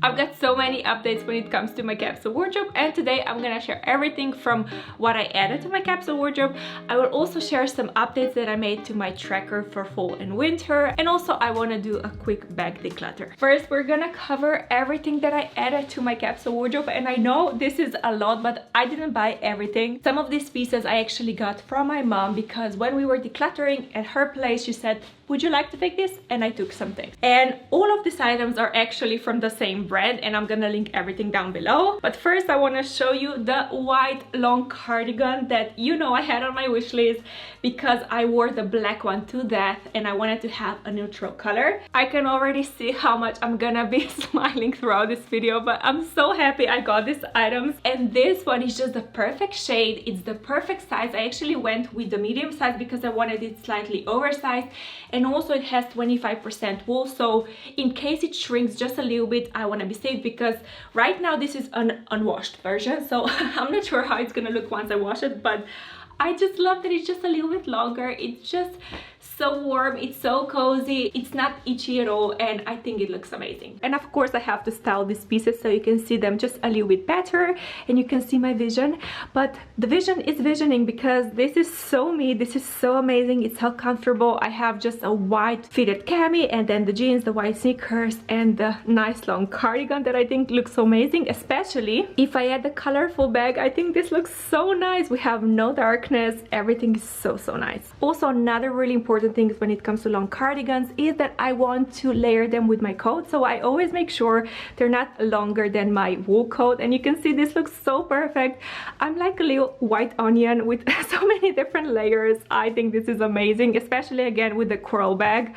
I've got so many updates when it comes to my capsule wardrobe, and today I'm gonna share everything from what I added to my capsule wardrobe. I will also share some updates that I made to my tracker for fall and winter, and also I want to do a quick bag declutter. First, we're gonna cover everything that I added to my capsule wardrobe, and I know this is a lot, but I didn't buy everything. Some of these pieces I actually got from my mom because when we were decluttering at her place, she said, would you like to take this? And I took some things. And all of these items are actually from the same brand, and I'm gonna link everything down below. But first I wanna show you the white long cardigan that you know I had on my wish list because I wore the black one to death and I wanted to have a neutral color. I can already see how much I'm gonna be smiling throughout this video, but I'm so happy I got these items. And this one is just the perfect shade. It's the perfect size. I actually went with the medium size because I wanted it slightly oversized. And also it has 25% wool, so in case it shrinks just a little bit, I want to be safe because right now this is an unwashed version, so I'm not sure how it's gonna look once I wash it, but I just love that it's just a little bit longer. It's just so warm, it's so cozy, it's not itchy at all, and I think it looks amazing. And of course I have to style these pieces so you can see them just a little bit better and you can see my vision. But the vision is visioning because this is so me, this is so amazing, it's so comfortable. I have just a white fitted cami and then the jeans, the white sneakers, and the nice long cardigan that I think looks so amazing, especially if I add the colorful bag. I think this looks so nice. We have no darkness, everything is so nice. Also, another really important things when it comes to long cardigans is that I want to layer them with my coat, so I always make sure they're not longer than my wool coat, and you can see this looks so perfect. I'm like a little white onion with so many different layers. I think this is amazing, especially again with the coral bag.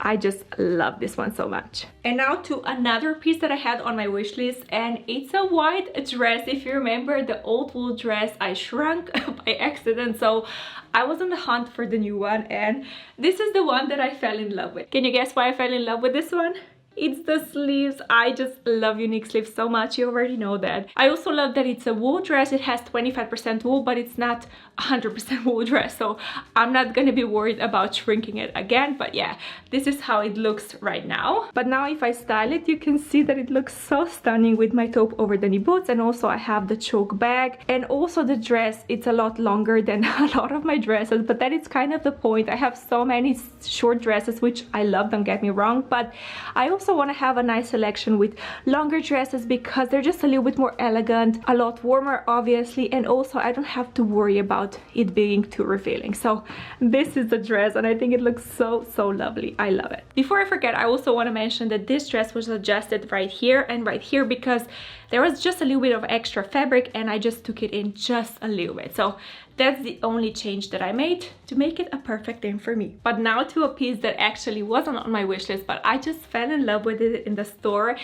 I just love this one so much. And now to another piece that I had on my wish list, and it's a white dress. If you remember the old wool dress, I shrunk by accident, so I was on the hunt for the new one, and this is the one that I fell in love with. Can you guess why I fell in love with this one? It's the sleeves. I just love unique sleeves so much. You already know that. I also love that it's a wool dress. It has 25% wool, but it's not 100% wool dress, so I'm not gonna be worried about shrinking it again. But yeah, this is how it looks right now. But now if I style it, you can see that it looks so stunning with my taupe over the knee boots, and also I have the choke bag, and also the dress. It's a lot longer than a lot of my dresses, but that is kind of the point. I have so many short dresses, which I love, don't get me wrong, but I also want to have a nice selection with longer dresses because they're just a little bit more elegant, a lot warmer obviously, and also I don't have to worry about it being too revealing. So this is the dress, and I think it looks so lovely. I love it. Before I forget, I also want to mention that this dress was adjusted right here and right here because there was just a little bit of extra fabric and I just took it in just a little bit. So that's the only change that I made to make it a perfect thing for me. But now to a piece that actually wasn't on my wish list, but I just fell in love with it in the store,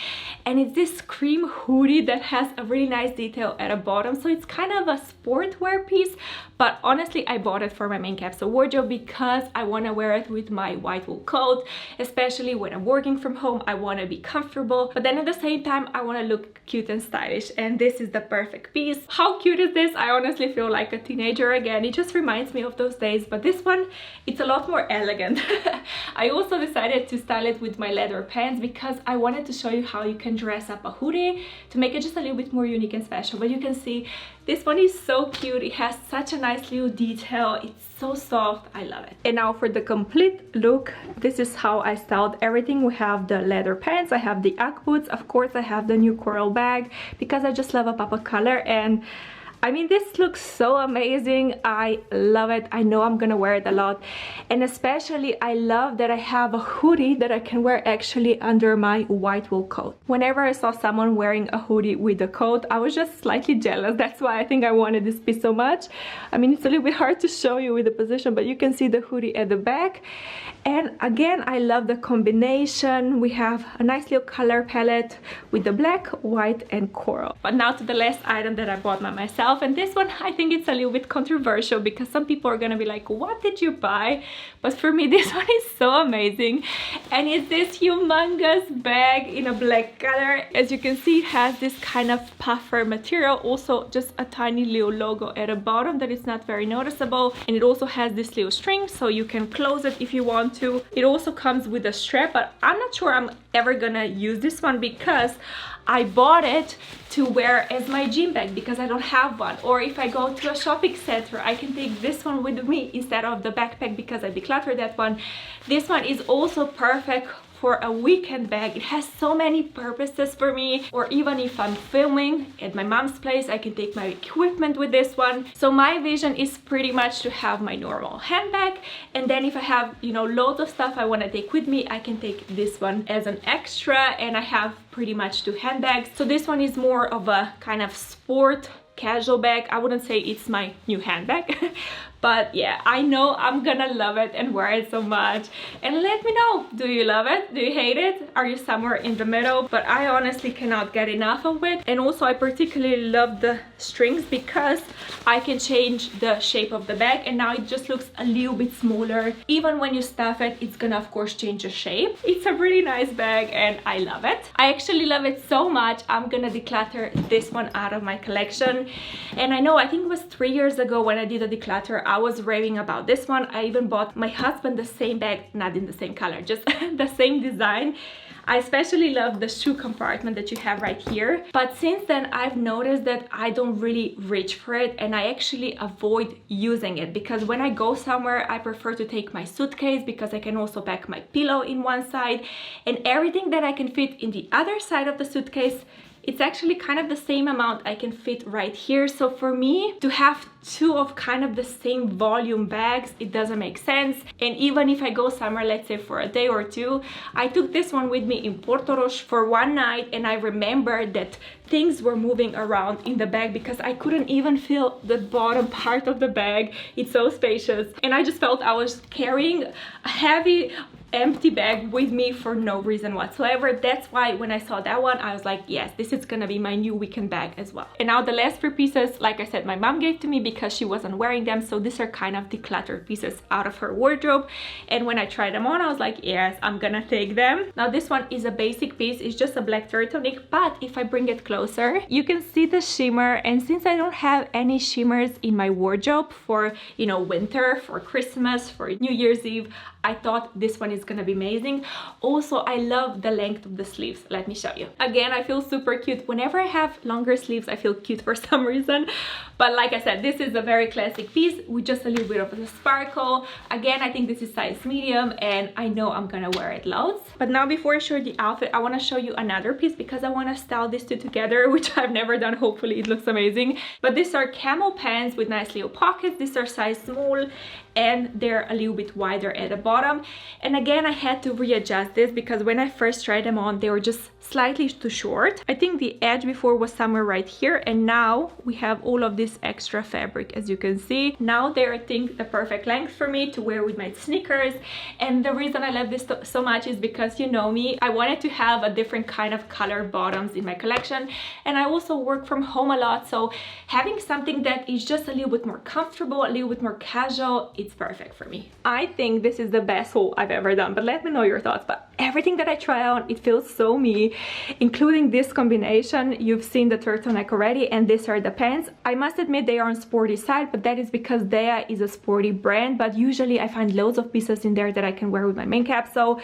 and it's this cream hoodie that has a really nice detail at the bottom. So it's kind of a sportwear piece, but honestly I bought it for my main capsule wardrobe because I want to wear it with my white wool coat, especially when I'm working from home. I want to be comfortable, but then at the same time I want to look cute and stylish, and this is the perfect piece. How cute is this? I honestly feel like a teenager again. It just reminds me of those days, but this one, it's a lot more elegant. I also decided to style it with my leather pants because I wanted to show you how you can dress up a hoodie to make it just a little bit more unique and special. But you can see this one is so cute. It has such a nice little detail. It's so soft. I love it. And now for the complete look, this is how I styled everything. We have the leather pants, I have the Ugg boots, of course I have the new coral bag because I just love a pop of color, and I mean, this looks so amazing. I love it. I know I'm gonna wear it a lot, and especially I love that I have a hoodie that I can wear actually under my white wool coat. Whenever I saw someone wearing a hoodie with a coat, I was just slightly jealous. That's why I think I wanted this piece so much. I mean, it's a little bit hard to show you with the position, but you can see the hoodie at the back. And again, I love the combination. We have a nice little color palette with the black, white, and coral. But now to the last item that I bought by myself. And this one, I think it's a little bit controversial because some people are gonna be like, what did you buy? But for me, this one is so amazing. And it's this humongous bag in a black color. As you can see, it has this kind of puffer material. Also, just a tiny little logo at the bottom that is not very noticeable. And it also has this little string, so you can close it if you want to. It also comes with a strap, but I'm not sure I'm ever gonna use this one because I bought it to wear as my gym bag because I don't have one. Or if I go to a shopping center, I can take this one with me instead of the backpack because I decluttered that one. This one is also perfect for a weekend bag. It has so many purposes for me. Or even if I'm filming at my mom's place, I can take my equipment with this one. So my vision is pretty much to have my normal handbag, and then if I have, you know, loads of stuff I want to take with me, I can take this one as an extra, and I have pretty much 2 handbags. So this one is more of a kind of sport casual bag. I wouldn't say it's my new handbag, but yeah, I know I'm gonna love it and wear it so much. And let me know, do you love it? Do you hate it? Are you somewhere in the middle? But I honestly cannot get enough of it. And also I particularly love the strings because I can change the shape of the bag, and now it just looks a little bit smaller. Even when you stuff it, it's gonna of course change the shape. It's a really nice bag and I love it. I actually love it so much, I'm gonna declutter this one out of my collection. And I know, I think it was 3 years ago when I did a declutter, I was raving about this one. I even bought my husband the same bag, not in the same color, just the same design. I especially love the shoe compartment that you have right here. But since then, I've noticed that I don't really reach for it, and I actually avoid using it because when I go somewhere, I prefer to take my suitcase because I can also pack my pillow in one side, and everything that I can fit in the other side of the suitcase, it's actually kind of the same amount I can fit right here. So for me to have 2 of kind of the same volume bags, it doesn't make sense. And even if I go somewhere, let's say for a day or 2, I took this one with me in Porto Roche for one night, and I remember that things were moving around in the bag because I couldn't even feel the bottom part of the bag. It's so spacious, and I just felt I was carrying a heavy empty bag with me for no reason whatsoever. That's why when I saw that one, I was like, yes, this is gonna be my new weekend bag as well. And now the last 3 pieces, like I said, my mom gave to me because she wasn't wearing them, so these are kind of decluttered pieces out of her wardrobe. And when I tried them on, I was like, yes, I'm gonna take them. Now this one is a basic piece, it's just a black turtleneck, but if I bring it closer, you can see the shimmer. And since I don't have any shimmers in my wardrobe for, you know, winter, for Christmas, for New Year's Eve, I thought this one is gonna be amazing. Also, I love the length of the sleeves. Let me show you. Again, I feel super cute. Whenever I have longer sleeves, I feel cute for some reason. But like I said, this is a very classic piece with just a little bit of a sparkle. Again, I think this is size medium, and I know I'm gonna wear it loads. But now before I show you the outfit, I wanna show you another piece because I wanna style these 2 together, which I've never done. Hopefully it looks amazing. But these are camel pants with nice little pockets. These are size small, and they're a little bit wider at the bottom. And again, I had to readjust this because when I first tried them on, they were just slightly too short. I think the edge before was somewhere right here, and now we have all of this extra fabric, as you can see. Now they're, I think, the perfect length for me to wear with my sneakers. And the reason I love this so much is because, you know me, I wanted to have a different kind of color bottoms in my collection, and I also work from home a lot, so having something that is just a little bit more comfortable, a little bit more casual, it's perfect for me. I think this is the best haul I've ever done, but let me know your thoughts. But everything that I try on, it feels so me, including this combination. You've seen the turtleneck already, and these are the pants. I must admit they are on sporty side, but that is because Dea is a sporty brand, but usually I find loads of pieces in there that I can wear with my main capsule.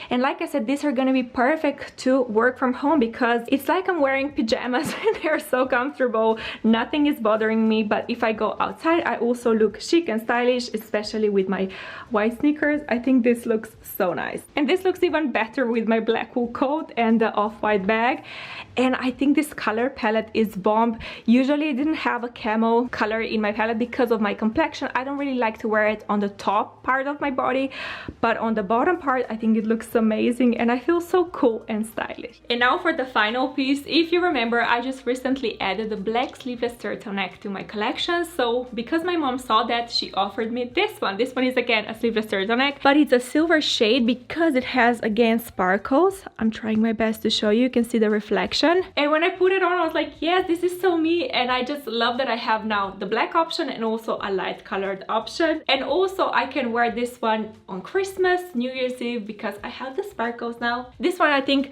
And like I said, these are gonna be perfect to work from home because it's like I'm wearing pajamas and they're so comfortable. Nothing is bothering me, but if I go outside, I also look chic and stylish, especially with my white sneakers. I think this looks so nice. And this looks even better with my black wool coat and the off-white bag. And I think this color palette is bomb. Usually I didn't have a camo color in my palette because of my complexion. I don't really like to wear it on the top part of my body, but on the bottom part, I think it looks amazing and I feel so cool and stylish. And now for the final piece. If you remember, I just recently added a black sleeveless turtleneck to my collection. So because my mom saw that, she offered me this one. This one is again a sleeveless turtleneck, but it's a silver shade because it has again sparkles. I'm trying my best to show you. You can see the reflection. And when I put it on, I was like, yes, this is so me. And I just love that I have now the black option and also a light colored option. And also I can wear this one on Christmas, New Year's Eve, because I have the sparkles now. This one, I think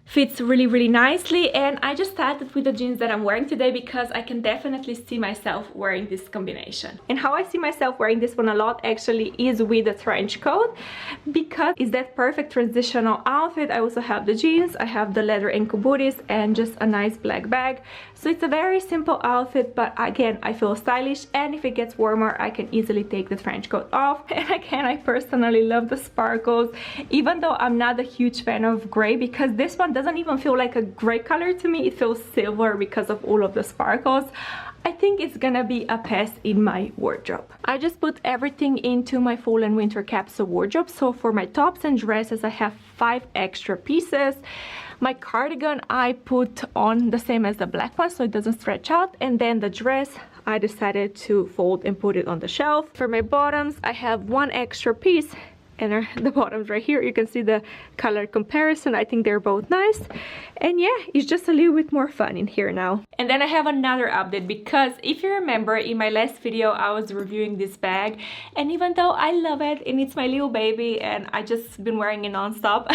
fits really nicely, and I just started with the jeans that I'm wearing today because I can definitely see myself wearing this combination. And how I see myself wearing this one a lot actually is with a trench coat, because it's that perfect transitional outfit. I also have the jeans, I have the leather ankle booties, and just a nice black bag. So it's a very simple outfit, but again, I feel stylish, and if it gets warmer I can easily take the trench coat off. And again, I personally love the sparkles, even though I'm not a huge fan of gray, because this one doesn't even feel like a gray color to me. It feels silver because of all of the sparkles. I think it's gonna be a pass in my wardrobe. I just put everything into my fall and winter capsule wardrobe. So for my tops and dresses, I have 5 extra pieces. My cardigan I put on the same as the black one so it doesn't stretch out, and then the dress I decided to fold and put it on the shelf. For my bottoms, I have 1 extra piece, and the bottoms right here, you can see the color comparison. I think they're both nice, and yeah, it's just a little bit more fun in here now. And then I have another update, because if you remember in my last video I was reviewing this bag, and even though I love it and it's my little baby and I just been wearing it non-stop,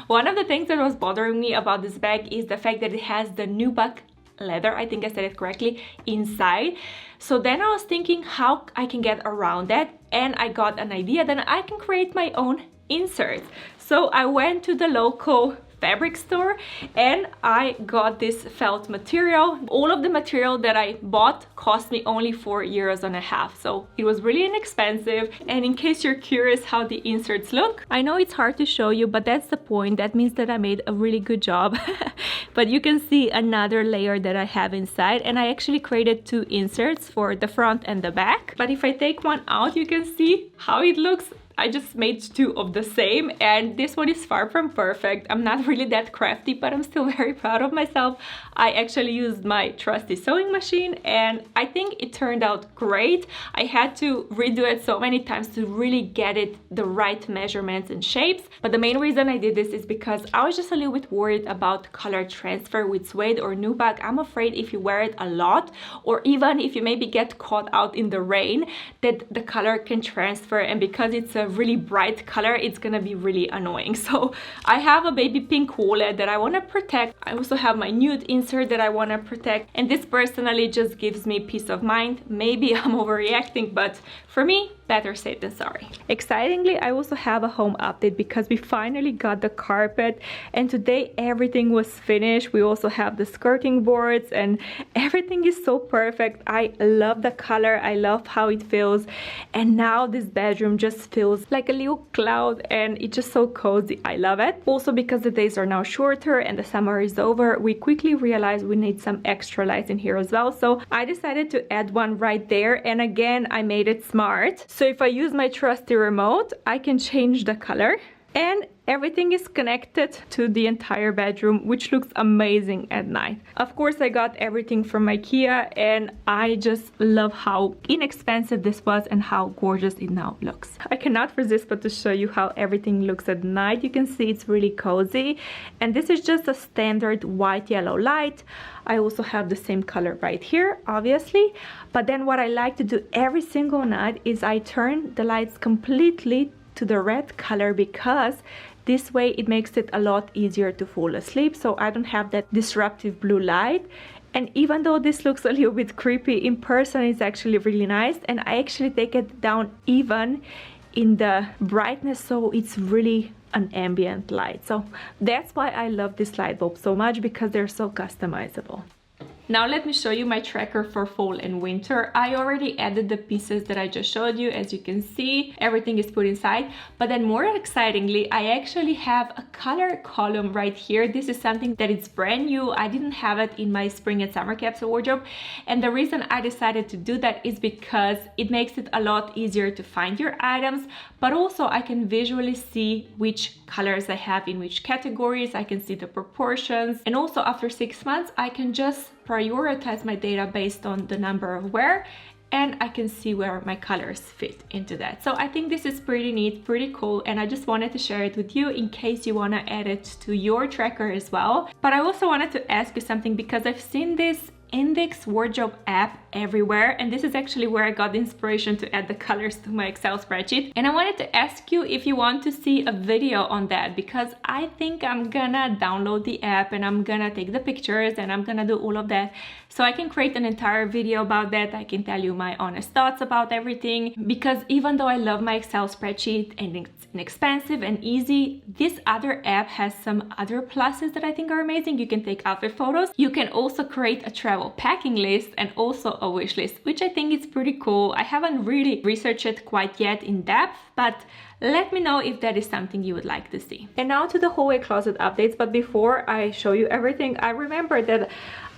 one of the things that was bothering me about this bag is the fact that it has the nubuck leather, I think I said it correctly, inside. So then I was thinking how I can get around that, and I got an idea that I can create my own insert. So I went to the local fabric store and I got this felt material. All of the material that I bought cost me only €4.50, so it was really inexpensive. And in case you're curious how the inserts look, I know it's hard to show you, but that's the point. That means that I made a really good job. But you can see another layer that I have inside, and I actually created 2 inserts for the front and the back. But if I take one out, you can see how it looks. I just made 2 of the same, and this one is far from perfect. I'm not really that crafty, but I'm still very proud of myself. I actually used my trusty sewing machine, and I think it turned out great. I had to redo it so many times to really get it the right measurements and shapes. But the main reason I did this is because I was just a little bit worried about color transfer with suede or nubuck. I'm afraid if you wear it a lot, or even if you maybe get caught out in the rain, that the color can transfer, and because it's a really bright color, it's gonna be really annoying. So I have a baby pink wallet that I want to protect. I also have my nude insert that I want to protect, and this personally just gives me peace of mind. Maybe I'm overreacting, but for me, better safe than sorry. Excitingly, I also have a home update because we finally got the carpet, and today everything was finished. We also have the skirting boards, and everything is so perfect. I love the color, I love how it feels, and now this bedroom just feels like a little cloud, and it's just so cozy. I love it. Also, because the days are now shorter and the summer is over, we quickly realized we need some extra lights in here as well, so I decided to add one right there. And again, I made it smart. So if I use my trusty remote, I can change the color, and everything is connected to the entire bedroom, which looks amazing at night. Of course, I got everything from IKEA, and I just love how inexpensive this was and how gorgeous it now looks. I cannot resist but to show you how everything looks at night. You can see it's really cozy, and this is just a standard white yellow light. I also have the same color right here, obviously, but then what I like to do every single night is I turn the lights completely to the red color, because this way it makes it a lot easier to fall asleep, so I don't have that disruptive blue light. And even though this looks a little bit creepy, in person it's actually really nice, and I actually take it down even in the brightness, so it's really an ambient light. So that's why I love this light bulb so much, because they're so customizable. Now let me show you my tracker for fall and winter. I already added the pieces that I just showed you. As you can see, everything is put inside. But then more excitingly, I actually have a color column right here. This is something that is brand new. I didn't have it in my spring and summer capsule wardrobe. And the reason I decided to do that is because it makes it a lot easier to find your items, but also I can visually see which colors I have in which categories. I can see the proportions. And also after 6 months, I can just prioritize my data based on the number of wear, and I can see where my colors fit into that. So I think this is pretty neat, pretty cool, and I just wanted to share it with you in case you want to add it to your tracker as well. But I also wanted to ask you something, because I've seen this index wardrobe app everywhere, and this is actually where I got the inspiration to add the colors to my Excel spreadsheet. And I wanted to ask you if you want to see a video on that, because I think I'm gonna download the app and I'm gonna take the pictures and I'm gonna do all of that, so I can create an entire video about that. I can tell you my honest thoughts about everything, because even though I love my Excel spreadsheet and it's inexpensive and easy, this other app has some other pluses that I think are amazing. You can take outfit photos, you can also create a travel packing list and also a wish list, which I think is pretty cool. I haven't really researched it quite yet in depth, but let me know if that is something you would like to see. And now to the hallway closet updates, but before I show you everything, I remember that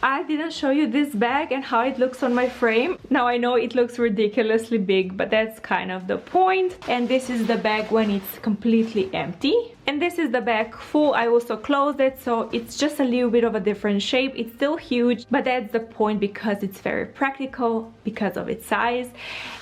I didn't show you this bag and how it looks on my frame. Now I know it looks ridiculously big, but that's kind of the point. And this is the bag when it's completely empty. And this is the bag full. I also closed it, so it's just a little bit of a different shape. It's still huge, but that's the point, because it's very practical because of its size.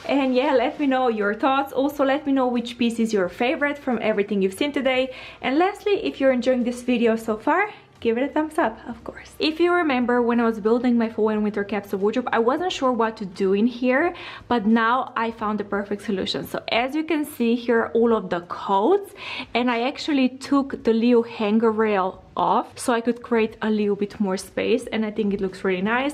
And yeah, let me know your thoughts. Also, let me know which piece is your favorite from everything you've seen today. And lastly, if you're enjoying this video so far, give it a thumbs up, of course. If you remember, when I was building my fall and winter capsule wardrobe, I wasn't sure what to do in here, but now I found the perfect solution. So as you can see here, all of the coats, and I actually took the little hanger rail off so I could create a little bit more space, and I think it looks really nice.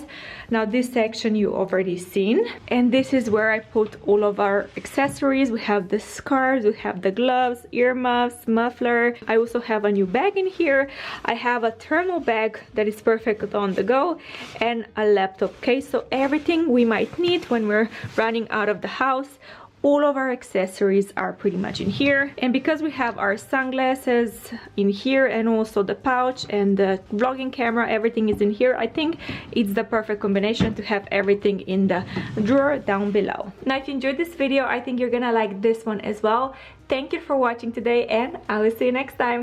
Now this section you already seen, and this is where I put all of our accessories. We have the scarves, we have the gloves, earmuffs, muffler. I also have a new bag in here. I have a thermal bag that is perfect on the go, and a laptop case, so everything we might need when we're running out of the house. All of our accessories are pretty much in here, and because we have our sunglasses in here and also the pouch and the vlogging camera, everything is in here. I think it's the perfect combination to have everything in the drawer down below. Now if you enjoyed this video, I think you're gonna like this one as well. Thank you for watching today, and I will see you next time.